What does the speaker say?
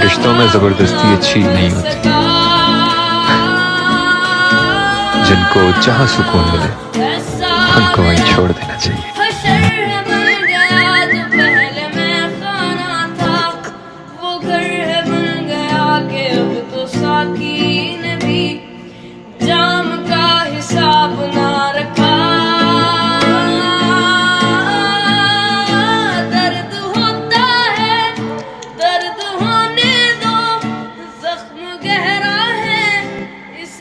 रिश्तों में जबरदस्ती अच्छी नहीं होती। जिनको जहां सुकून मिले उनको वहीं छोड़ देना चाहिए।